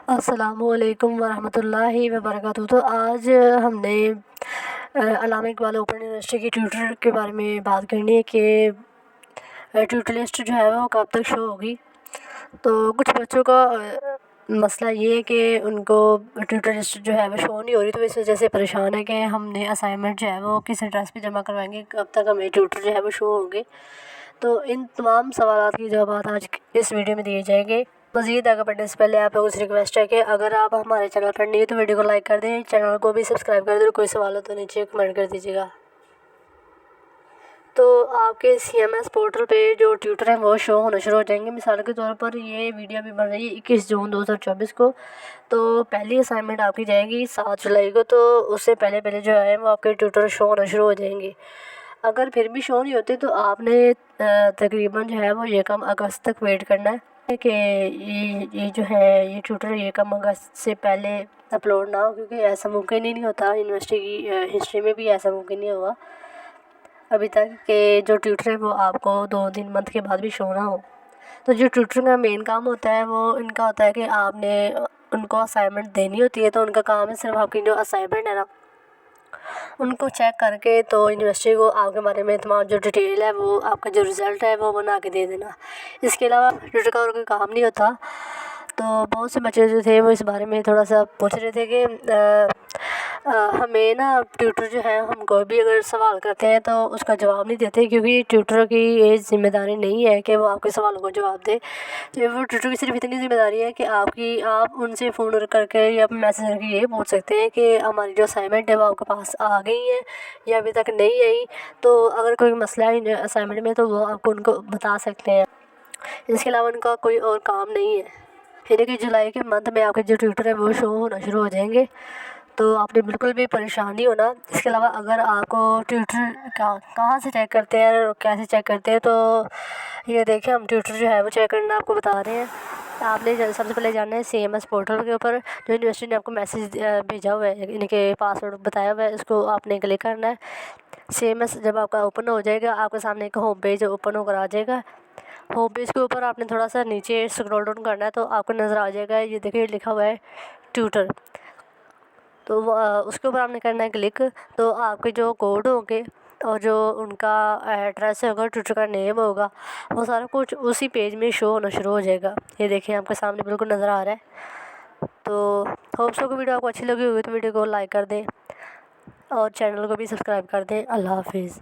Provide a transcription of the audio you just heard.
السلام علیکم ورحمۃ اللہ وبرکاتہ۔ تو آج ہم نے علامہ اقبال اوپن یونیورسٹی کی ٹیوٹر کے بارے میں بات کرنی ہے کہ ٹیوٹر لسٹ جو ہے وہ کب تک شو ہوگی۔ تو کچھ بچوں کا مسئلہ یہ ہے کہ ان کو ٹیوٹر لسٹ جو ہے وہ شو نہیں ہو رہی، تو اس وجہ سے پریشان ہے کہ ہم نے اسائنمنٹ جو ہے وہ کس ایڈریس پہ جمع کروائیں گے، کب تک ہمیں ٹیوٹر جو ہے وہ شو ہوں گے۔ تو ان تمام سوالات کی جوابات آج اس ویڈیو میں دیے جائیں گے۔ مزید آگے بڑھنے سے پہلے آپ لوگوں سے ریکویسٹ ہے کہ اگر آپ ہمارے چینل پر نہیں تو ویڈیو کو لائک کر دیں، چینل کو بھی سبسکرائب کر دیں، اور کوئی سوال ہو تو نیچے کمنٹ کر دیجیے گا۔ تو آپ کے CMS پورٹل پہ جو ٹیوٹر ہیں وہ شو ہونا شروع ہو جائیں گے۔ مثال کے طور پر یہ ویڈیو ابھی بن رہی ہے 21 جون 2024 کو، تو پہلی اسائنمنٹ آپ کی جائے گی 7 جولائی کو، تو اس سے پہلے جو ہے وہ آپ کے ٹیوٹر شو ہونا شروع ہو جائیں گے۔ اگر پھر بھی شو نہیں ہوتے تو آپ نے تقریباً جو ہے وہ 1 اگست تک ویٹ کرنا ہے کہ یہ جو ہے یہ ٹیوٹر 1 اگست سے پہلے اپلوڈ نہ ہو، کیونکہ ایسا ممکن ہی نہیں ہوتا، یونیورسٹی کی ہسٹری میں بھی ایسا ممکن نہیں ہوا ابھی تک کہ جو ٹیوٹر ہے وہ آپ کو 2 منتھ کے بعد بھی شو نہ ہو۔ تو جو ٹیوٹر کا مین کام ہوتا ہے وہ ان کا ہوتا ہے کہ آپ نے ان کو اسائنمنٹ دینی ہوتی ہے، تو ان کا کام ہے صرف آپ کی جو اسائنمنٹ ہے نا ان کو چیک کر کے تو یونیورسٹی کو آپ کے بارے میں تمام جو ڈیٹیل ہے وہ آپ کا جو رزلٹ ہے وہ بنا کے دے دینا۔ اس کے علاوہ ٹیوٹر کا اور کوئی کام نہیں ہوتا۔ تو بہت سے بچے جو تھے وہ اس بارے میں تھوڑا سا پوچھ رہے تھے کہ ہمیں نا ٹیوٹر جو ہے ہم کوئی بھی اگر سوال کرتے ہیں تو اس کا جواب نہیں دیتے، کیونکہ ٹیوٹر کی یہ ذمہ داری نہیں ہے کہ وہ آپ کے سوالوں کو جواب دے۔ تو وہ ٹیوٹر کی صرف اتنی ذمہ داری ہے کہ آپ ان سے فون کر کے یا میسیج کر کے یہ پوچھ سکتے ہیں کہ ہماری جو اسائنمنٹ ہے وہ آپ کے پاس آ گئی ہے یا ابھی تک نہیں آئی۔ تو اگر کوئی مسئلہ ہے اسائنمنٹ میں تو وہ آپ کو ان کو بتا سکتے ہیں۔ اس کے علاوہ ان کا کوئی اور کام نہیں ہے۔ یعنی کہ جولائی کے منتھ میں آپ کے جو ٹیوٹر ہے وہ شو ہونا شروع ہو جائیں گے، تو آپ نے بالکل بھی پریشان نہیں ہونا۔ اس کے علاوہ اگر آپ کو ٹیوٹر کہاں سے چیک کرتے ہیں اور کیسے چیک کرتے ہیں، تو یہ دیکھیں ہم ٹیوٹر جو ہے وہ چیک کرنا آپ کو بتا رہے ہیں۔ آپ نے سب سے پہلے جانا ہے CMS پورٹل کے اوپر، جو یونیورسٹی نے آپ کو میسیج بھیجا ہوا ہے، یعنی کہ پاسورڈ بتایا ہوا ہے، اس کو آپ نے کلک کرنا ہے۔ CMS جب آپ کا اوپن ہو جائے گا، آپ کے سامنے ایک ہوم پیج اوپن ہو کر آ جائے گا۔ ہوم پیج کے اوپر آپ نے تھوڑا سا نیچے اسکرول ڈاؤن کرنا ہے، تو آپ کو نظر آ جائے گا، یہ دیکھیں لکھا ہوا ہے ٹیوٹر۔ تو اس کے اوپر آپ نے کرنا ہے کلک۔ تو آپ کے جو کوڈ ہوں گے اور جو ان کا ایڈریس ہوگا، ٹیوٹر کا نیم ہوگا، وہ سارا کچھ اسی پیج میں شو ہونا شروع ہو جائے گا۔ یہ دیکھیں آپ کے سامنے بالکل نظر آ رہا ہے۔ تو ہوپ سو کہ ویڈیو آپ کو اچھی لگی ہوگی تو ویڈیو کو لائک کر دیں اور چینل کو بھی سبسکرائب کر دیں۔ اللہ حافظ۔